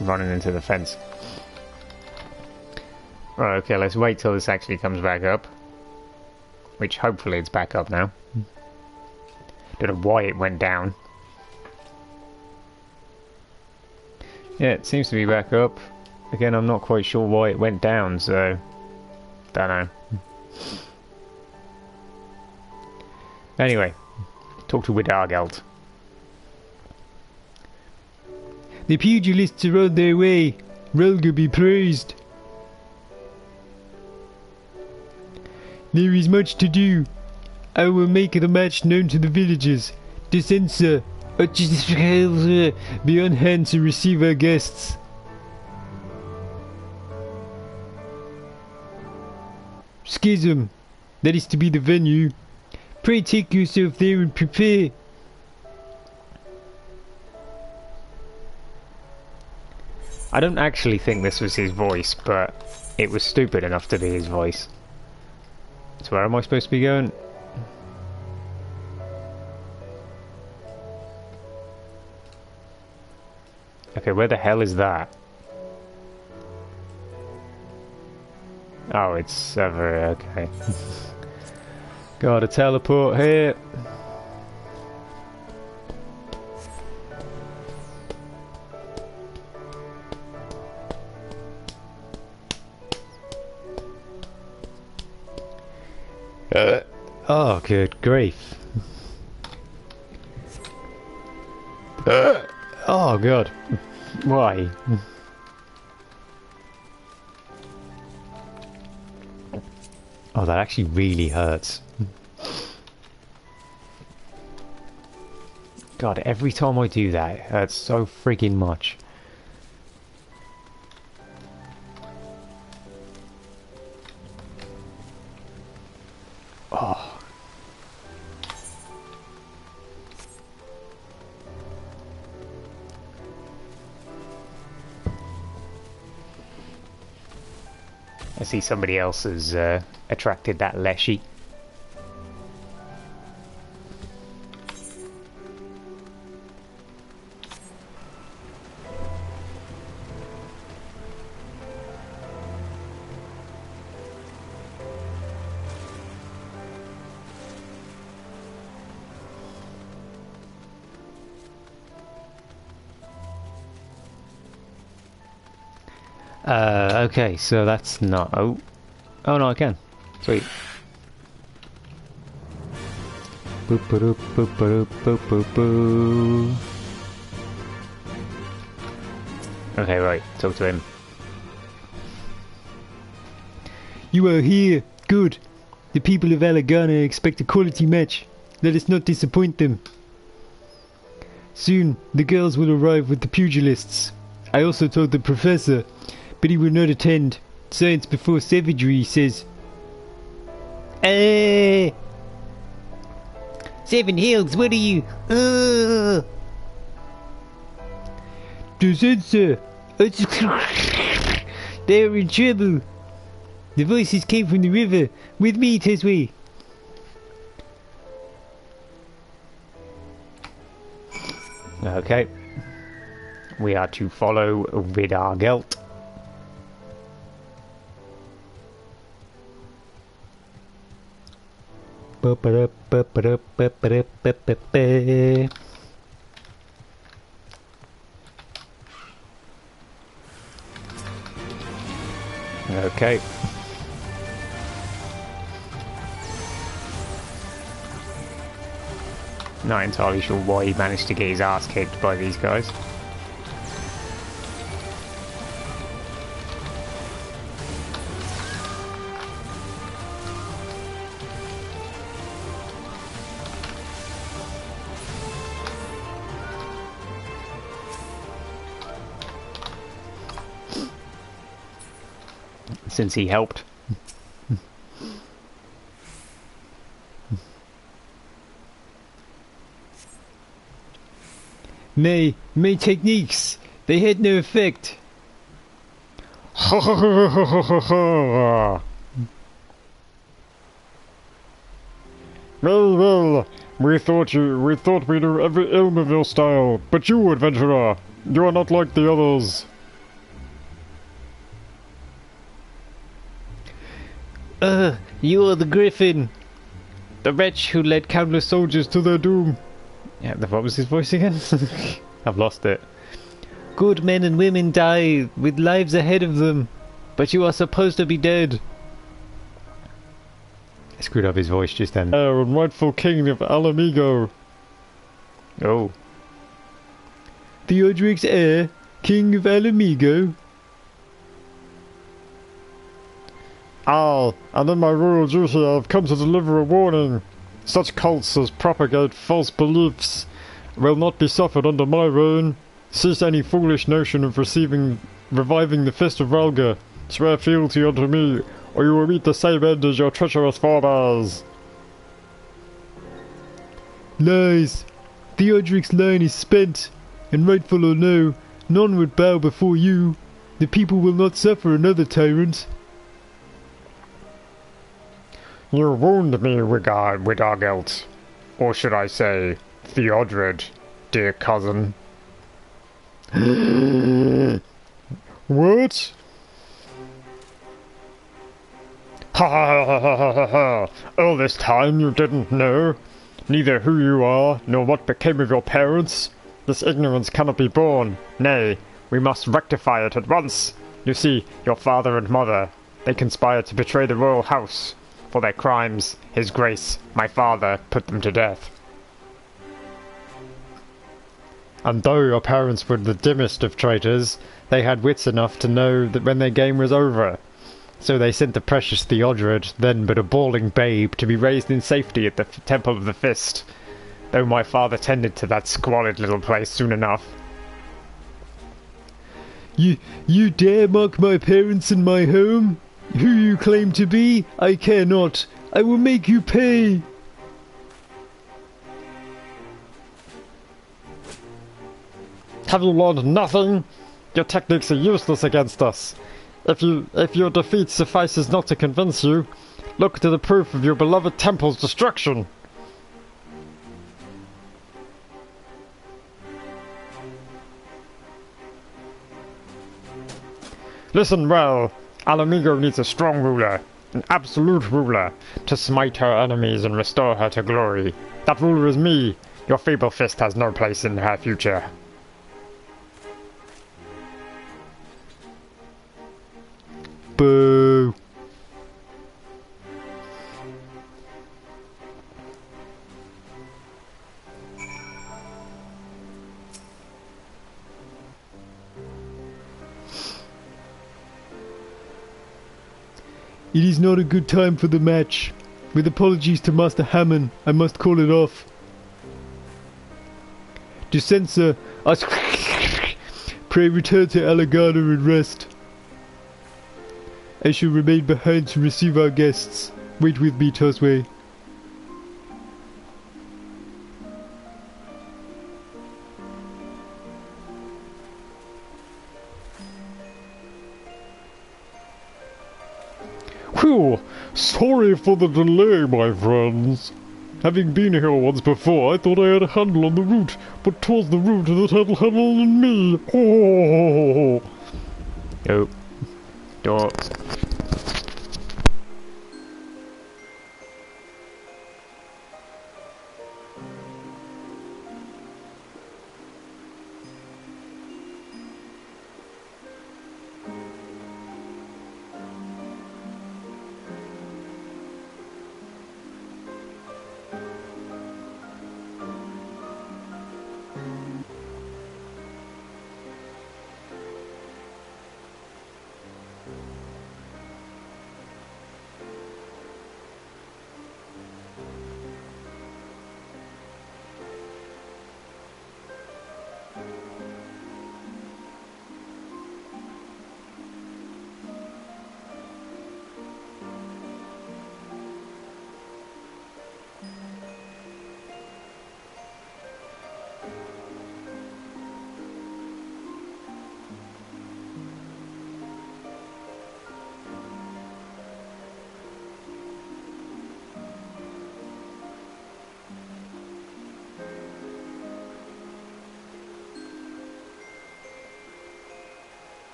Running into the fence. Right, okay, let's wait till this actually comes back up. Which hopefully it's back up now. Don't know why it went down. Yeah, it seems to be back up. Again, I'm not quite sure why it went down, so... don't know. Anyway, talk to Widargelt. The pugilists are on their way. Relga be praised. There is much to do. I will make the match known to the villagers. The censor be on hand to receive our guests. Schism, that is to be the venue. Pray take yourself there and prepare. I don't actually think this was his voice, but it was stupid enough to be his voice. So where am I supposed to be going? Okay, where the hell is that? Oh, it's over, okay. Gotta teleport here. Oh, good grief. Oh, God. Why? Oh, that actually really hurts. God, every time I do that, it hurts so freaking much. Oh. I see somebody else has attracted that Leshy. Okay, so that's not... Oh no, I can. Sweet. Boop boop boop boop boop boop boop. Okay, right. Talk to him. You are here. Good. The people of Alagana expect a quality match. Let us not disappoint them. Soon, the girls will arrive with the pugilists. I also told the professor, but he will not attend. Science before savagery, he says. Seven Hills, what are you? The censor. They're in trouble. The voices came from the river. With me, Teswe. Okay. We are to follow Widargelt. Okay. Not entirely sure why he managed to get his ass kicked by these guys. Since he helped. My techniques, they had no effect. Well, We thought we knew every ilm of your style, but you, adventurer, you are not like the others. You are the Griffin, the wretch who led countless soldiers to their doom. Yeah, what was his voice again? I've lost it. Good men and women die with lives ahead of them, but you are supposed to be dead. I screwed up his voice just then. Heir and rightful king of Alamigo. Oh. Theodoric's heir, king of Alamigo. Ah, and in my royal duty I have come to deliver a warning. Such cults as propagate false beliefs will not be suffered under my reign. Cease any foolish notion of reviving the Fist of Ralga. Swear fealty unto me, or you will meet the same end as your treacherous forebears. Lies. Theodoric's line is spent, and rightful or no, none would bow before you. The people will not suffer another tyrant. You wound me, Widargelt. Or should I say, Theodred, dear cousin. What? Ha ha ha ha ha ha! All this time you didn't know? Neither who you are, nor what became of your parents? This ignorance cannot be borne. Nay, we must rectify it at once. You see, your father and mother, they conspired to betray the royal house. For their crimes, His Grace, my father, put them to death. And though your parents were the dimmest of traitors, they had wits enough to know that when their game was over. So they sent the precious Theodred, then but a bawling babe, to be raised in safety at the Temple of the Fist, though my father tended to that squalid little place soon enough. You dare mock my parents and my home? Who you claim to be, I care not. I will make you pay. Have you learned nothing? Your techniques are useless against us. If your defeat suffices not to convince you, look to the proof of your beloved temple's destruction. Listen well. Alamigo needs a strong ruler, an absolute ruler, to smite her enemies and restore her to glory. That ruler is me. Your feeble fist has no place in her future. Boo. It is not a good time for the match. With apologies to Master Hammond, I must call it off. Descensor, pray return to Alagana and rest. I shall remain behind to receive our guests. Wait with me, Tosway. Whew! Sorry for the delay, my friends. Having been here once before, I thought I had a handle on the route, but 'twas the route that had a handle on me. Oh! Oh. Door.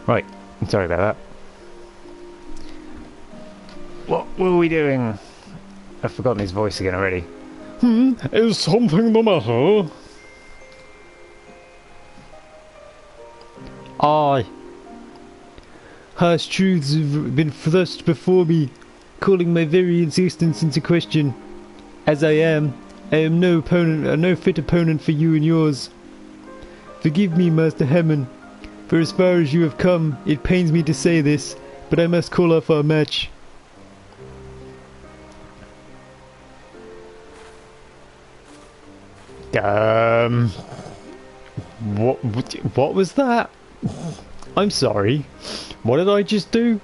Right, sorry about that. What were we doing? I've forgotten his voice again already. Is something the matter? Aye. Harsh truths have been thrust before me, calling my very existence into question. As I am no fit opponent for you and yours. Forgive me, Master Hammond, for as far as you have come, it pains me to say this, but I must call off our match. What was that? I'm sorry. What did I just do?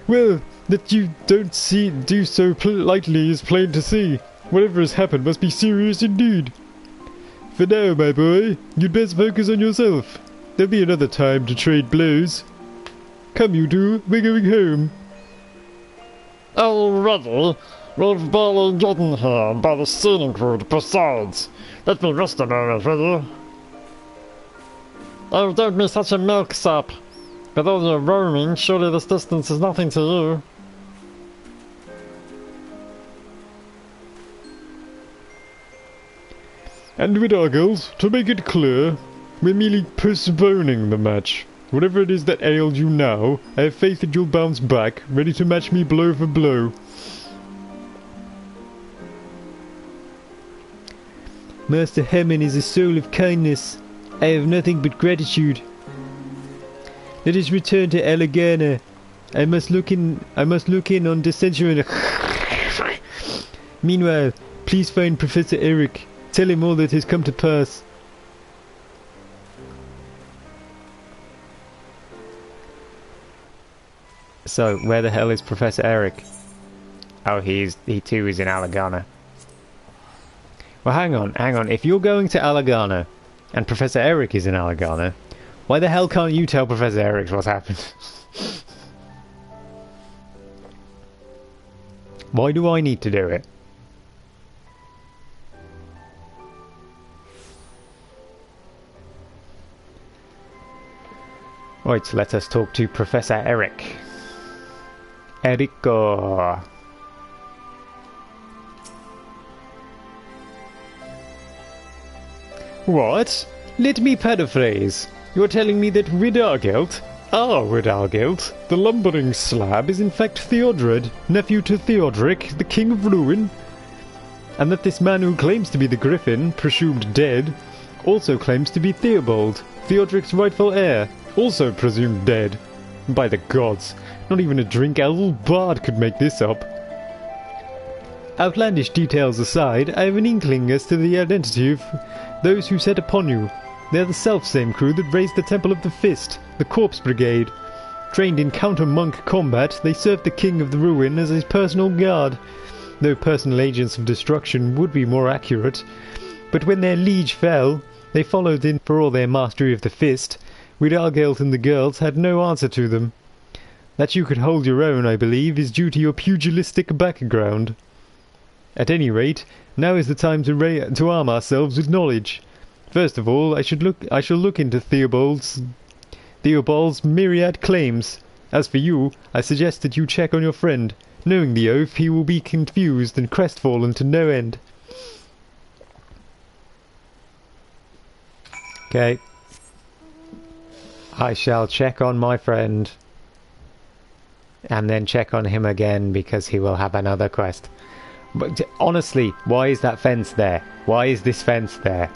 Well, that you don't do so lightly is plain to see. Whatever has happened must be serious indeed. For now, my boy, you'd best focus on yourself. There'll be another time to trade blows. Come, you two, we're going home. Already? We've barely gotten here by the sailing crew besides. Let me rest a moment, will you? Oh, don't be such a milksop. With all your roaming, surely this distance is nothing to you. And with our girls, to make it clear, we're merely postponing the match. Whatever it is that ails you now, I have faith that you'll bounce back, ready to match me blow for blow. Master Hammond is a soul of kindness. I have nothing but gratitude. Let us return to Alagana. I must look in on dissension and... Meanwhile, please find Professor Eric. Tell him all that has come to pass. So, where the hell is Professor Eric? Oh, he too is in Alagana. Well, hang on. If you're going to Alagana, and Professor Eric is in Alagana, why the hell can't you tell Professor Eric what's happened? Why do I need to do it? Right, let us talk to Professor Eric. Erico. What? Let me paraphrase. You're telling me that Ridargelt, our Ridargelt, the lumbering slab, is in fact Theodred, nephew to Theodric, the King of Ruin? And that this man who claims to be the Griffin, presumed dead, also claims to be Theobald, Theodric's rightful heir, also presumed dead. By the gods, not even a drink-elf bard could make this up. Outlandish details aside, I have an inkling as to the identity of those who set upon you. They're the self-same crew that raised the Temple of the Fist, the Corpse Brigade. Trained in counter-monk combat, they served the King of the Ruin as his personal guard, though personal agents of destruction would be more accurate. But when their liege fell, they followed in for all their mastery of the Fist. Ridargelt and the girls had no answer to them. That you could hold your own, I believe, is due to your pugilistic background. At any rate, now is the time to arm ourselves with knowledge. First of all, I shall look into Theobald's myriad claims. As for you, I suggest that you check on your friend. Knowing the oath, he will be confused and crestfallen to no end. Okay. I shall check on my friend. And then check on him again because he will have another quest. But honestly, why is that fence there? Why is this fence there?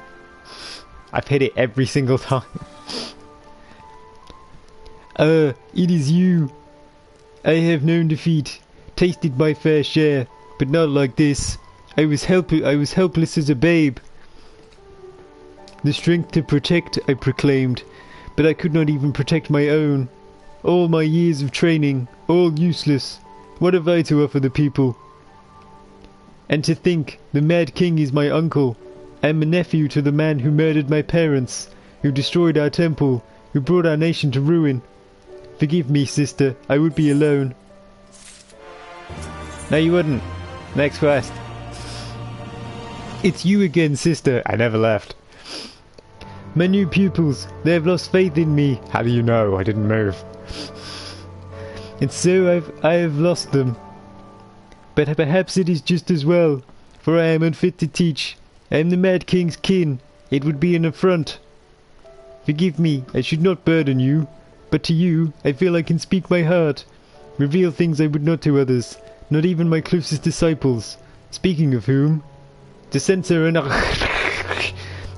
I've hit it every single time. It is you. I have known defeat, tasted my fair share, but not like this. I was helpless as a babe. The strength to protect, I proclaimed, but I could not even protect my own. All my years of training, all useless. What have I to offer the people? And to think, the Mad King is my uncle. I am a nephew to the man who murdered my parents, who destroyed our temple, who brought our nation to ruin. Forgive me, sister, I would be alone. No, you wouldn't. Next quest. It's you again, sister. I never left. My new pupils, they have lost faith in me. How do you know? I didn't move. And so I have lost them. But perhaps it is just as well, for I am unfit to teach. I am the Mad King's kin. It would be an affront. Forgive me, I should not burden you. But to you, I feel I can speak my heart. Reveal things I would not to others, not even my closest disciples. Speaking of whom, the censor and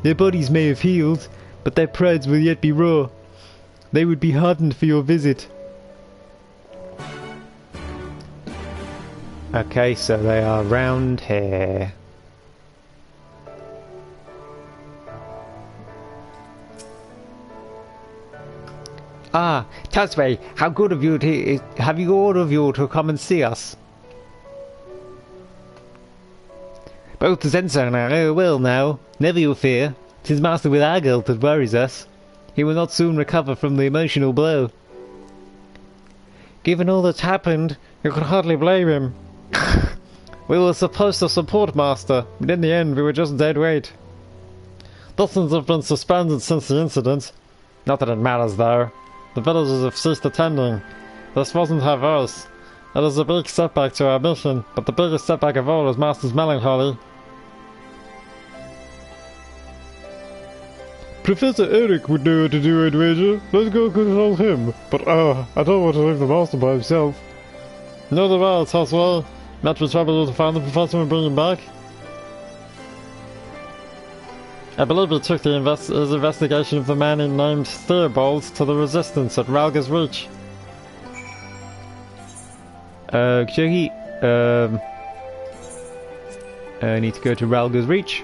their bodies may have healed, but their prides will yet be raw. They would be hardened for your visit. Okay, so they are round here. Ah, Tasway, how good of you to have you all of you to come and see us. Both the censor and I are well now. Never you fear. 'Tis Master with our guilt that worries us. He will not soon recover from the emotional blow. Given all that's happened, you could hardly blame him. We were supposed to support Master, but in the end we were just dead weight. Dozens have been suspended since the incident. Not that it matters though. The villagers have ceased attending. This wasn't her voice. It is a big setback to our mission, but the biggest setback of all is Master's melancholy. Professor Eric would know what to do, I'd wager. Let's go consult him. But, I don't want to leave the master by himself. Neither will I, Toswell. Much will trouble you to find the professor and bring him back. I believe he took his investigation of the man he named Theobald to the Resistance at Ralga's Reach. Jogi, I need to go to Ralga's Reach.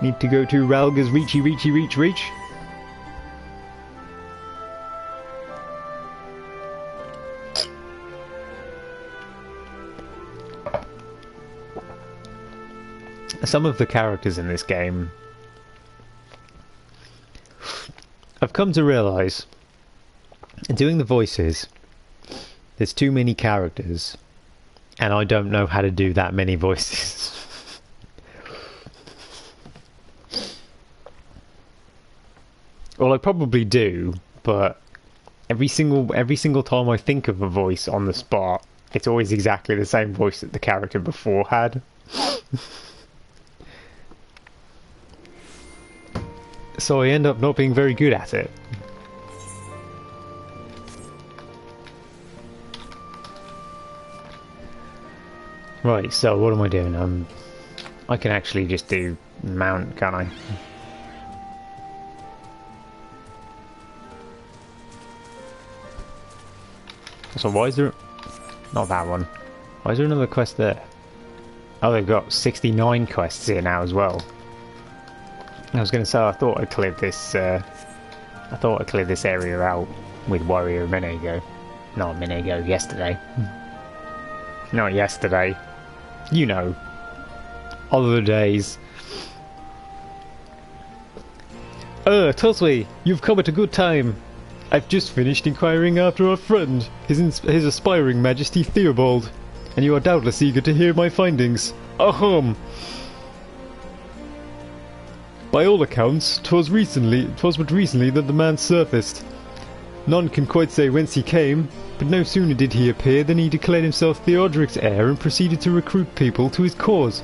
Need to go to Ralga's Reach. Some of the characters in this game, I've come to realise, doing the voices, there's too many characters, and I don't know how to do that many voices. Well, I probably do, but every single time I think of a voice on the spot, it's always exactly the same voice that the character before had. So I end up not being very good at it. Right, so what am I doing? I can actually just do mount, can't I? So why is there... Not that one. Why is there another quest there? Oh, they've got 69 quests here now as well. I was going to say, I thought I cleared this area out with Warrior a minute ago. Not a minute ago, yesterday. Not yesterday. You know. Other days. Tosway, you've come at a good time. I've just finished inquiring after our friend, his aspiring Majesty Theobald, and you are doubtless eager to hear my findings. Ahem! By all accounts, 'twas but recently that the man surfaced. None can quite say whence he came, but no sooner did he appear than he declared himself Theodoric's heir and proceeded to recruit people to his cause.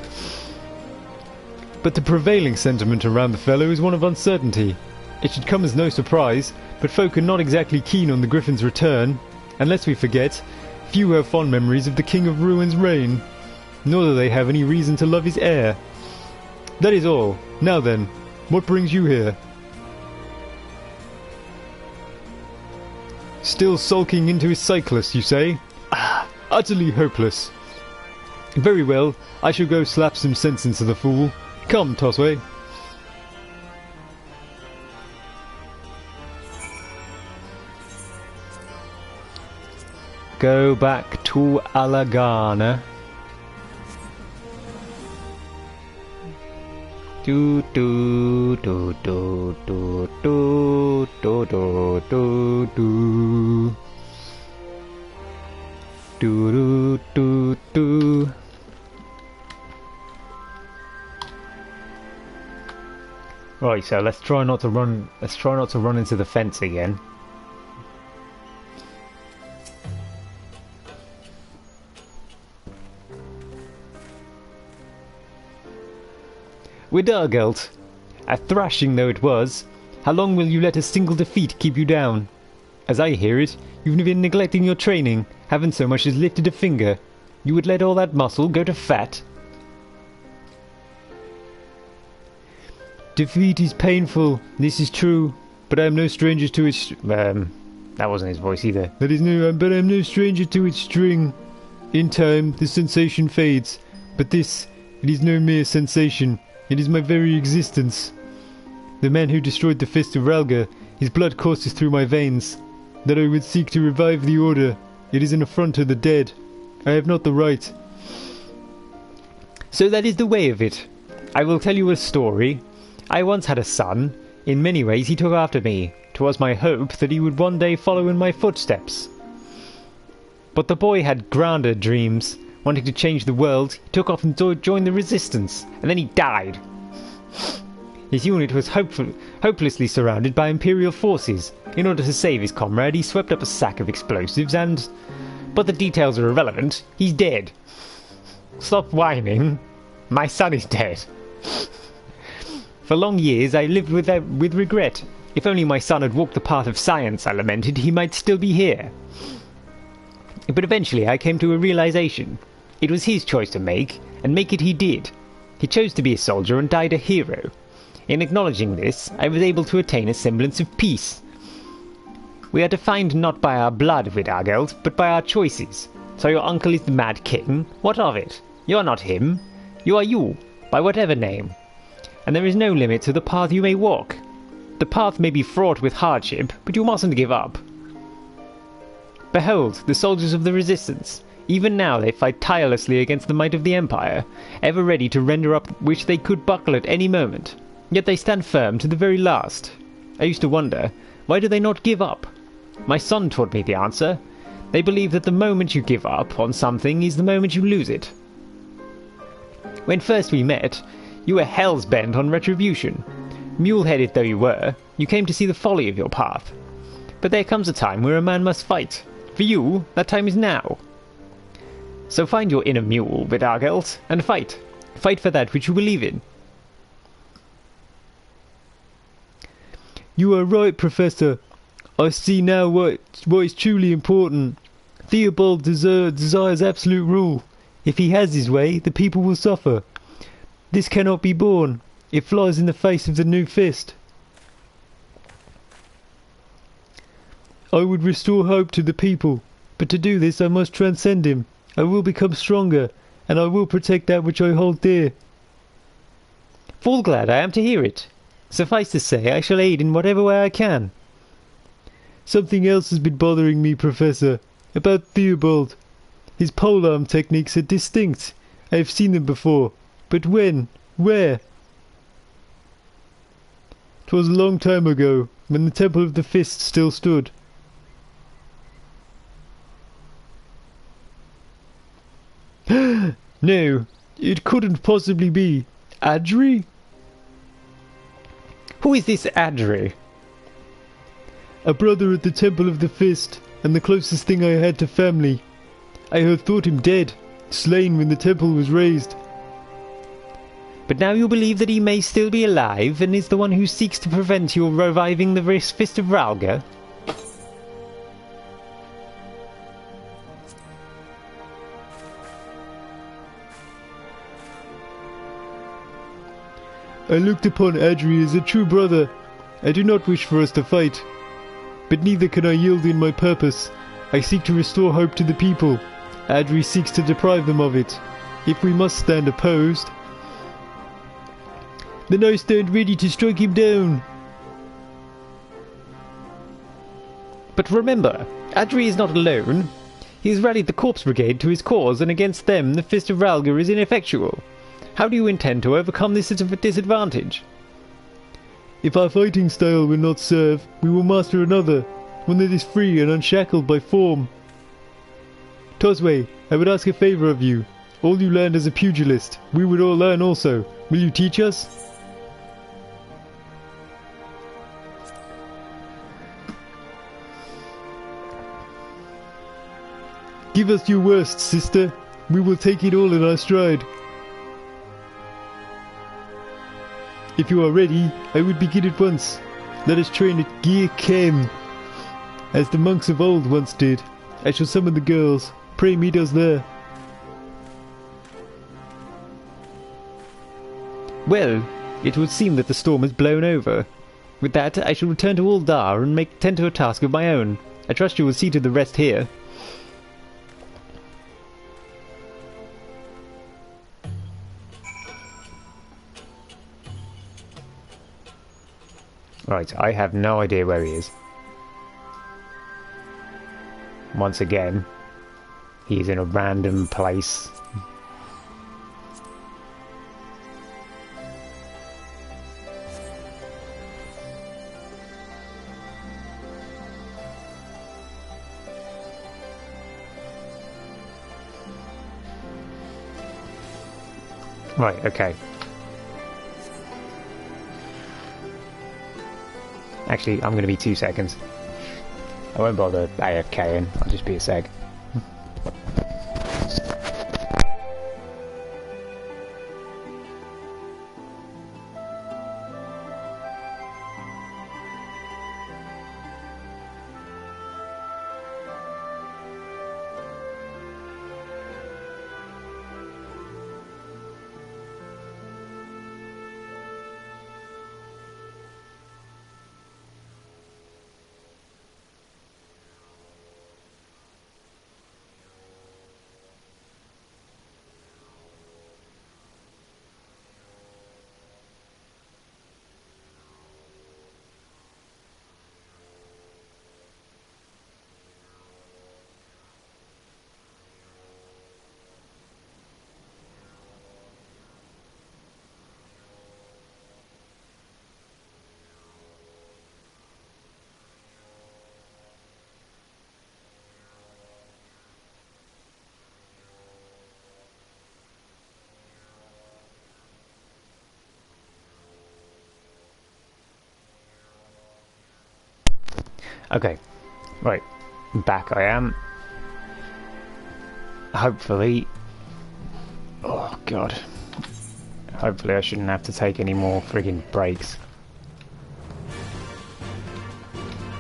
But the prevailing sentiment around the fellow is one of uncertainty. It should come as no surprise, but folk are not exactly keen on the Griffin's return, and lest we forget, few have fond memories of the King of Ruin's reign, nor do they have any reason to love his heir. That is all. Now then, what brings you here? Still sulking into his cyclist, you say? Ah, utterly hopeless. Very well, I shall go slap some sense into the fool. Come, Tosway. Go back to Alagana. Do do do do do do do do do do do do do do do. Right, so let's try not to run. Let's try not to run into the fence again. With Dargelt, a thrashing though it was, how long will you let a single defeat keep you down? As I hear it, you've been neglecting your training, haven't so much as lifted a finger. You would let all that muscle go to fat? Defeat is painful, this is true, but I am no stranger to its... that wasn't his voice either. But I am no stranger to its string. In time, the sensation fades, but this, it is no mere sensation. It is my very existence. The man who destroyed the Fist of Ralga, his blood courses through my veins. That I would seek to revive the Order, it is an affront to the dead. I have not the right. So that is the way of it. I will tell you a story. I once had a son. In many ways he took after me. 'Twas my hope that he would one day follow in my footsteps. But the boy had grander dreams. Wanting to change the world, he took off and joined the Resistance, and then he died. His unit was hopelessly surrounded by Imperial forces. In order to save his comrade, he swept up a sack of explosives and... But the details are irrelevant. He's dead. Stop whining. My son is dead. For long years I lived with regret. If only my son had walked the path of science, I lamented, he might still be here. But eventually I came to a realization. It was his choice to make, and make it he did. He chose to be a soldier and died a hero. In acknowledging this, I was able to attain a semblance of peace. We are defined not by our blood, Vidargeld, but by our choices. So your uncle is the Mad King? What of it? You are not him. You are you, by whatever name. And there is no limit to the path you may walk. The path may be fraught with hardship, but you mustn't give up. Behold, the soldiers of the Resistance. Even now they fight tirelessly against the might of the Empire, ever ready to render up which they could buckle at any moment. Yet they stand firm to the very last. I used to wonder, why do they not give up? My son taught me the answer. They believe that the moment you give up on something is the moment you lose it. When first we met, you were hell's bent on retribution. Mule-headed though you were, you came to see the folly of your path. But there comes a time where a man must fight. For you, that time is now. So find your inner mule, Vidargeld, and fight. Fight for that which you believe in. You are right, Professor. I see now what is truly important. Theobald desires absolute rule. If he has his way, the people will suffer. This cannot be borne. It flies in the face of the new fist. I would restore hope to the people, but to do this I must transcend him. I will become stronger, and I will protect that which I hold dear. Full glad I am to hear it. Suffice to say, I shall aid in whatever way I can. Something else has been bothering me, Professor, about Theobald. His polearm techniques are distinct. I have seen them before. But when? Where? 'Twas a long time ago, when the Temple of the Fist still stood. No, it couldn't possibly be. Adri? Who is this Adri? A brother at the Temple of the Fist, and the closest thing I had to family. I had thought him dead, slain when the temple was raised. But now you believe that he may still be alive, and is the one who seeks to prevent your reviving the Fist of Ralga? I looked upon Adri as a true brother. I do not wish for us to fight. But neither can I yield in my purpose. I seek to restore hope to the people. Adri seeks to deprive them of it. If we must stand opposed, then I stand ready to strike him down. But remember, Adri is not alone. He has rallied the Corpse Brigade to his cause, and against them the Fist of Ralga is ineffectual. How do you intend to overcome this disadvantage? If our fighting style will not serve, we will master another, one that is free and unshackled by form. Tosway, I would ask a favor of you. All you learned as a pugilist, we would all learn also. Will you teach us? Give us your worst, sister. We will take it all in our stride. If you are ready, I would begin at once. Let us train at Gear Chem, as the monks of old once did. I shall summon the girls. Pray meet us there. Well, it would seem that the storm has blown over. With that, I shall return to Uldar and tend to a task of my own. I trust you will see to the rest here. Right, I have no idea where he is. Once again, he's in a random place. Right, okay. Actually, I'm going to be 2 seconds. I won't bother AFKing, I'll just be a sec. Okay, right, back I am. Hopefully, oh god, hopefully I shouldn't have to take any more friggin' breaks.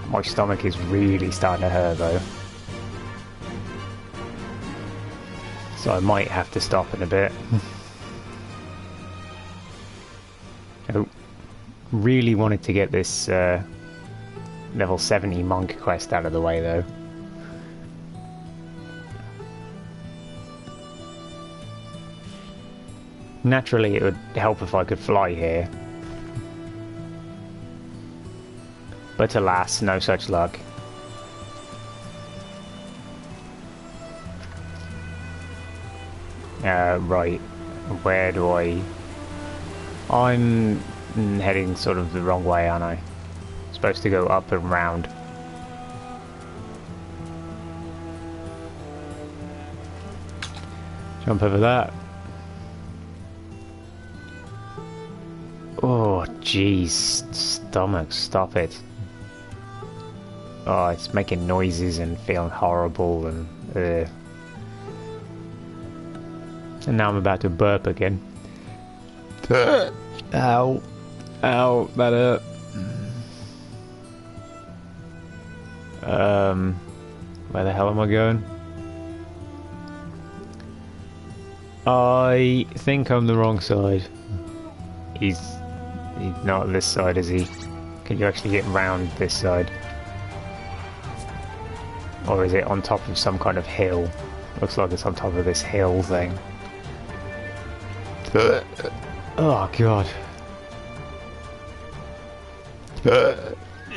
My stomach is really starting to hurt though, so I might have to stop in a bit. I really wanted to get this level 70 monk quest out of the way though. Naturally it would help if I could fly here, but alas, no such luck. Right, where do I'm heading sort of the wrong way, aren't I? Supposed to go up and round. Jump over that. Oh jeez, stomach, stop it. Oh, it's making noises and feeling horrible and now I'm about to burp again. Ow. Ow, that hurt. Where the hell am I going? I think I'm the wrong side. He's not this side, is he? Can you actually get round this side? Or is it on top of some kind of hill? Looks like it's on top of this hill thing. Oh god.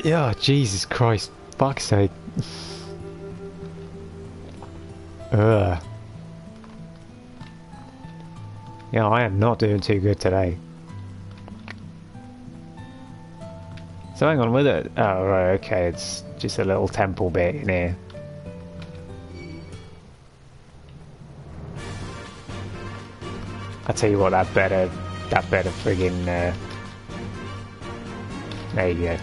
Yeah, Jesus Christ. Fuck's sake. Ugh. Yeah, I am not doing too good today. So hang on with it. Oh right, okay, it's just a little temple bit in here. I tell you what, that better friggin'. There you go.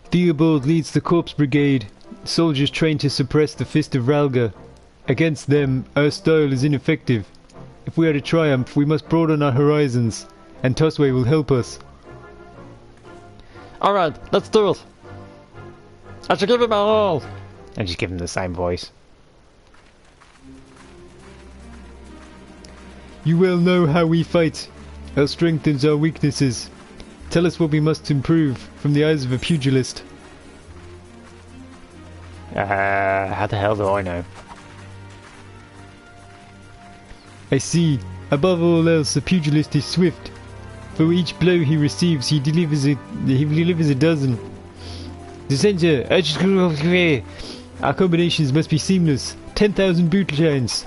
Theobald leads the Corpse Brigade, soldiers trained to suppress the Fist of Ralga. Against them, our style is ineffective. If we are to triumph, we must broaden our horizons, and Tosway will help us. Alright, let's do it. I should give it my all. And just give him the same voice. You well know how we fight. Our strength is our weaknesses. Tell us what we must improve from the eyes of a pugilist. How the hell do I know? I see. Above all else, a pugilist is swift. For each blow he receives, he delivers a dozen. The center, our combinations must be seamless. 10,000 boot chains.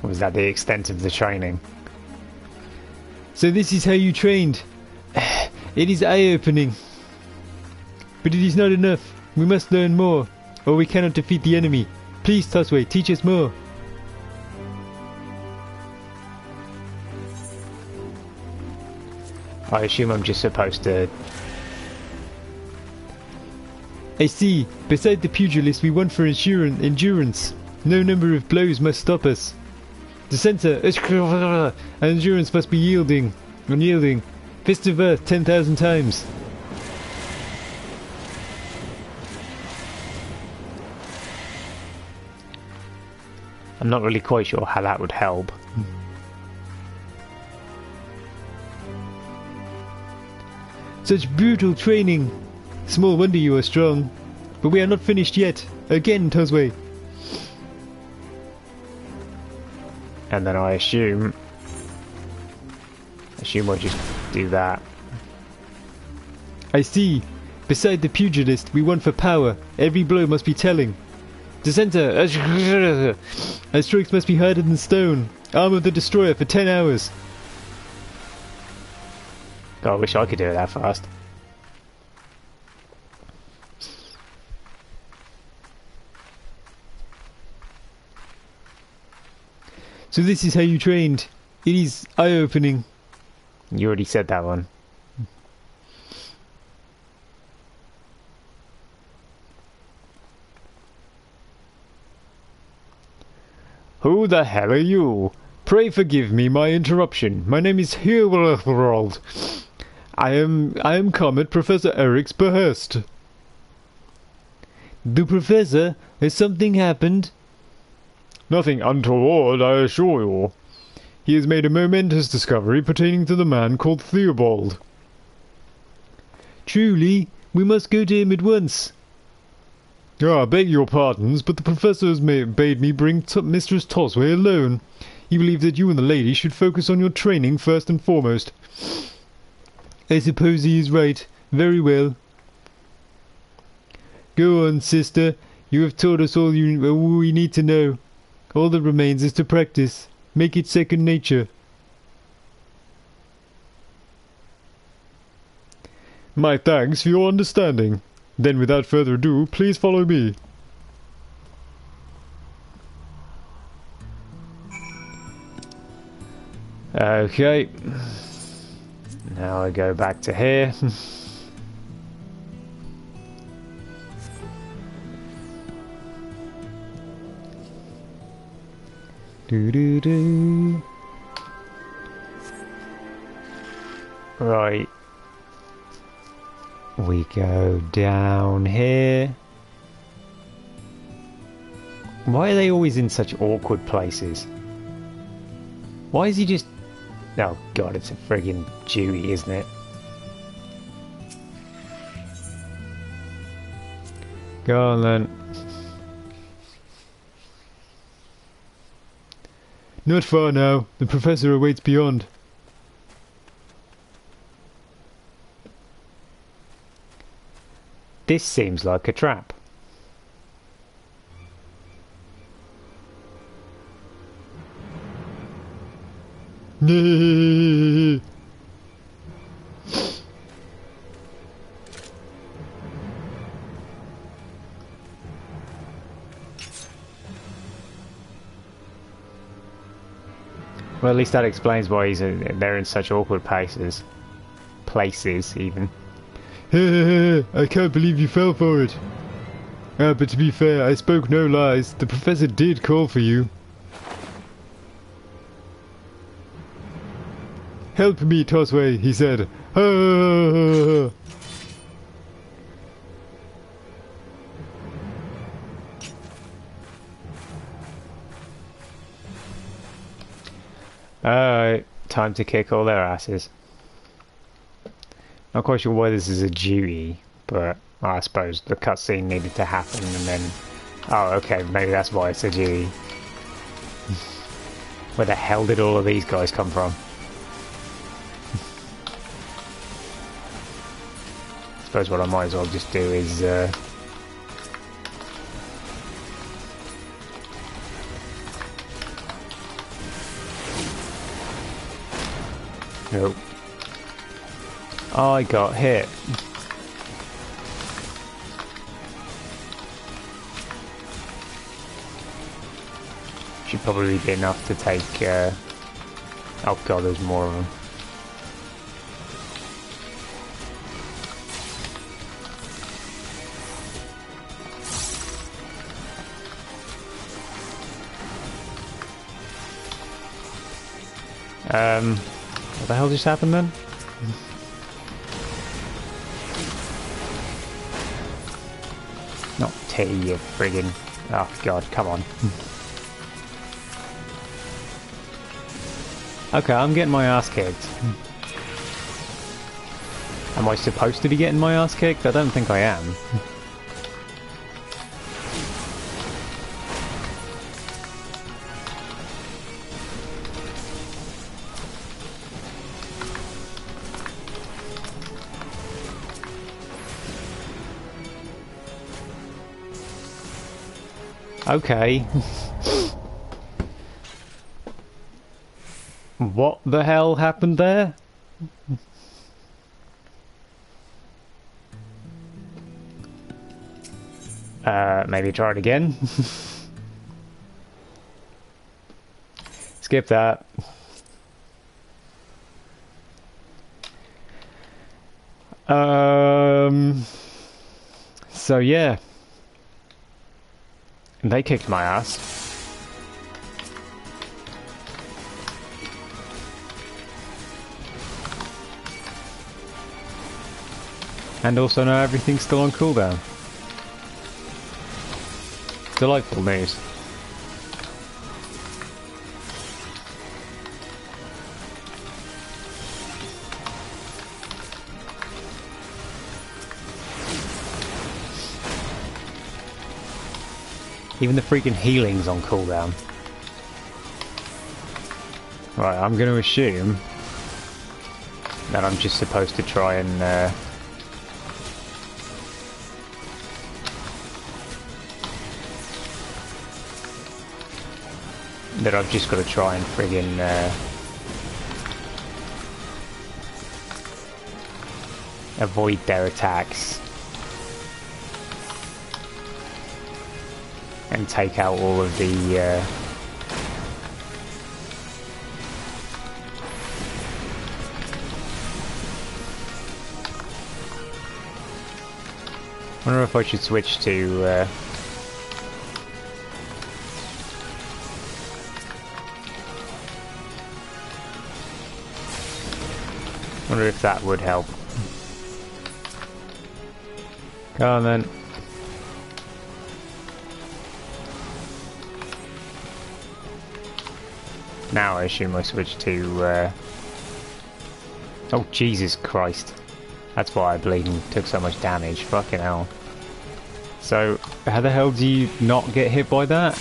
Was that the extent of the training? So this is how you trained. It is eye-opening. But it is not enough. We must learn more, or we cannot defeat the enemy. Please, Tosway, teach us more. I assume I'm just supposed to... I see. Beside the pugilist, we want for endurance. No number of blows must stop us. The center, endurance must be unyielding. Fist of Earth 10,000 times. I'm not really quite sure how that would help. Such brutal training. Small wonder you are strong. But we are not finished yet. Again, Tosway. And then I assume I just do that. I see. Beside the pugilist, we want for power. Every blow must be telling. The center. Our strokes must be harder than stone. Arm of the destroyer for 10 hours. God, I wish I could do it that fast. So this is how you trained. It is eye-opening. You already said that one. Who the hell are you? Pray forgive me my interruption. My name is Theobald. I am Comet Professor Eric's behest. The Professor? Has something happened? Nothing untoward, I assure you. He has made a momentous discovery pertaining to the man called Theobald. Truly? We must go to him at once. I beg your pardons, but the professor has bade me bring Mistress Tosway alone. He believes that you and the lady should focus on your training first and foremost. I suppose he is right. Very well. Go on, sister. You have taught us all we need to know. All that remains is to practice. Make it second nature. My thanks for your understanding. Then without further ado, please follow me. Okay. Now I go back to here. Do. Right. We go down here. Why are they always in such awkward places? Why is he just... Oh god, it's a friggin' duty, isn't it? Go on then. Not far now. The professor awaits beyond. This seems like a trap. No. Well, at least that explains why they're in such awkward places. Places, even. I can't believe you fell for it. But to be fair, I spoke no lies. The professor did call for you. Help me, Tosway, he said. Alright, time to kick all their asses. Not quite sure why this is a duty, but I suppose the cutscene needed to happen and then... Oh, okay, maybe that's why it's a duty. Where the hell did all of these guys come from? I suppose what I might as well just do is... Nope. I got hit. Should probably be enough to take... Oh god, there's more of them. What the hell just happened then? Not T, you friggin... Oh god, come on. Okay, I'm getting my ass kicked. Am I supposed to be getting my ass kicked? I don't think I am. Okay. What the hell happened there? Maybe try it again. Skip that. So yeah. They kicked my ass. And also now everything's still on cooldown. Delightful news. Even the freaking healing's on cooldown. Right, I'm going to assume that I'm just supposed to try and that I've just got to try and friggin' avoid their attacks and take out all of the I wonder if I should switch to wonder if that would help. Come on then. Now I assume I switch to oh Jesus Christ. That's why I bleeding took so much damage. Fucking hell. So how the hell do you not get hit by that?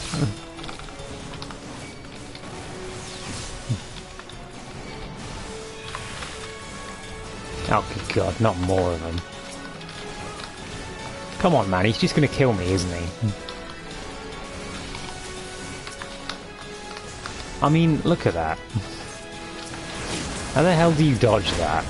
Oh good god, not more of them. Come on man, he's just gonna kill me, isn't he? I mean, look at that. How the hell do you dodge that?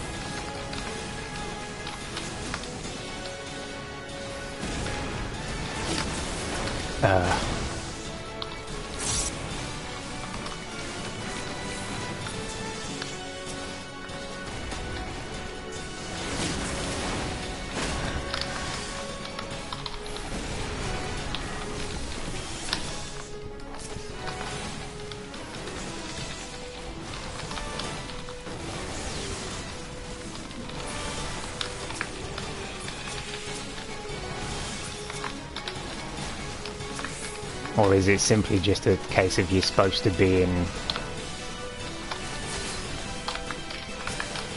Or is it simply just a case of you're supposed to be in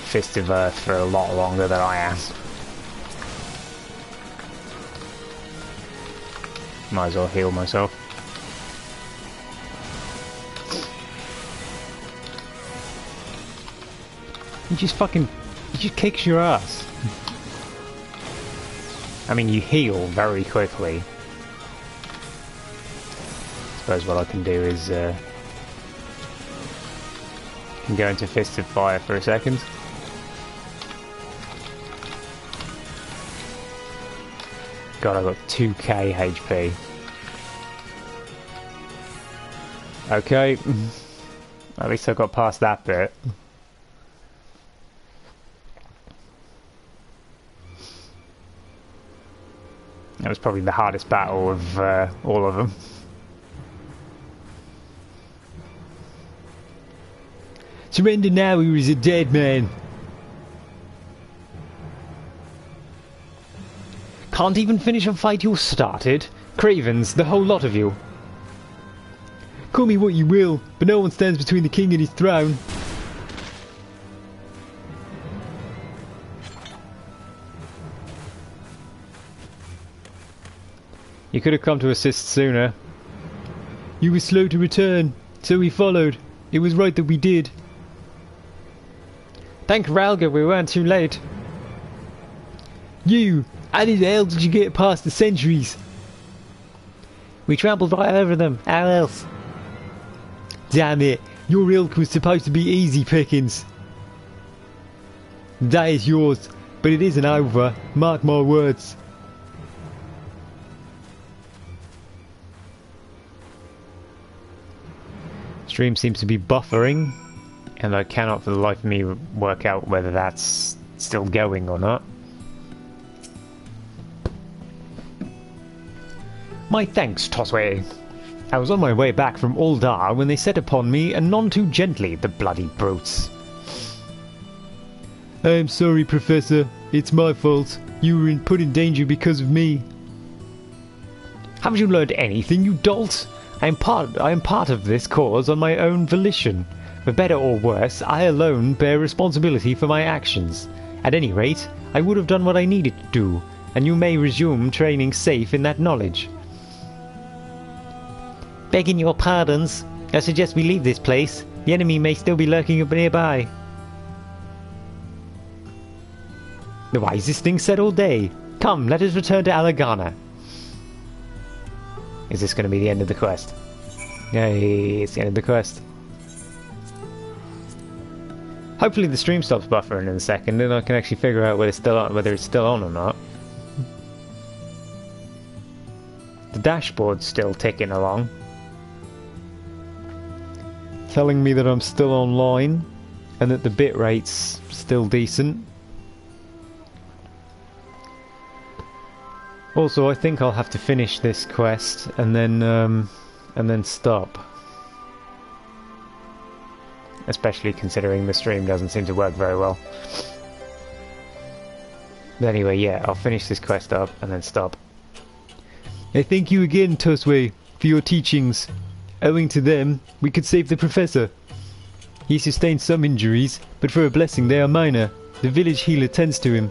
Fist of Earth for a lot longer than I am? Might as well heal myself. He just kicks your ass. I mean, you heal very quickly. Suppose what I can do is can go into Fist of Fire for a second. God, I've got 2k HP. Okay, at least I got past that bit. That was probably the hardest battle of all of them. Surrender now, or is a dead man. Can't even finish a fight you started? Cravens, the whole lot of you. Call me what you will, but no one stands between the king and his throne. You could have come to assist sooner. You were slow to return, so we followed. It was right that we did. Thank Ralga we weren't too late. You! How the hell did you get past the sentries? We trampled right over them. How else? Damn it! Your ilk was supposed to be easy pickings. The day is yours, but it isn't over. Mark my words. Stream seems to be buffering, and I cannot for the life of me work out whether that's still going or not. My thanks, Tosway. I was on my way back from Uldar when they set upon me, and none too gently, the bloody brutes. I'm sorry, Professor. It's my fault. You were put in danger because of me. Haven't you learned anything, you dolt? I am part of this cause on my own volition. For better or worse, I alone bear responsibility for my actions. At any rate, I would have done what I needed to do, and you may resume training safe in that knowledge. Begging your pardons, I suggest we leave this place. The enemy may still be lurking up nearby. The wisest thing said all day. Come, let us return to Alagana. Is this going to be the end of the quest? Yay, it's the end of the quest. Hopefully the stream stops buffering in a second and I can actually figure out whether it's still on or not. The dashboard's still ticking along, telling me that I'm still online and that the bitrate's still decent. Also, I think I'll have to finish this quest and then stop. Especially considering the stream doesn't seem to work very well. But anyway, yeah, I'll finish this quest up and then stop. I thank you again, Tosway, for your teachings. Owing to them, we could save the Professor. He sustained some injuries, but for a blessing they are minor. The village healer tends to him.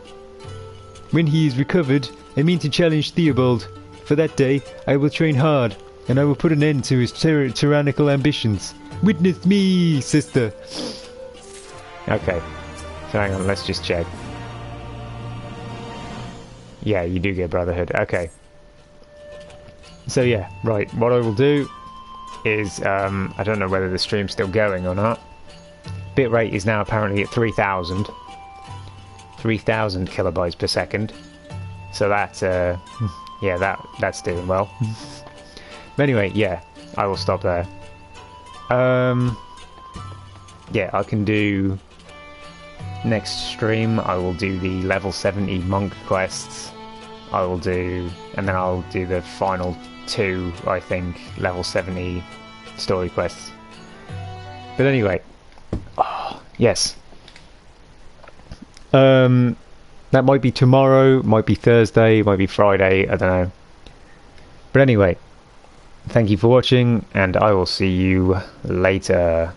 When he is recovered, I mean to challenge Theobald. For that day, I will train hard, and I will put an end to his tyrannical ambitions. Witness me, sister! Okay, so hang on, let's just check. Yeah, you do get Brotherhood, okay. So yeah, right, what I will do is, I don't know whether the stream's still going or not, bitrate is now apparently at 3,000 kilobytes per second. So that's yeah, that's doing well. But anyway, yeah, I will stop there. Yeah, I can do next stream. I will do the level 70 monk quests. I will do, and then I'll do the final 2, I think, level 70 story quests. But anyway, oh, yes. That might be tomorrow, might be Thursday, might be Friday, I don't know. But anyway, thank you for watching, and I will see you later.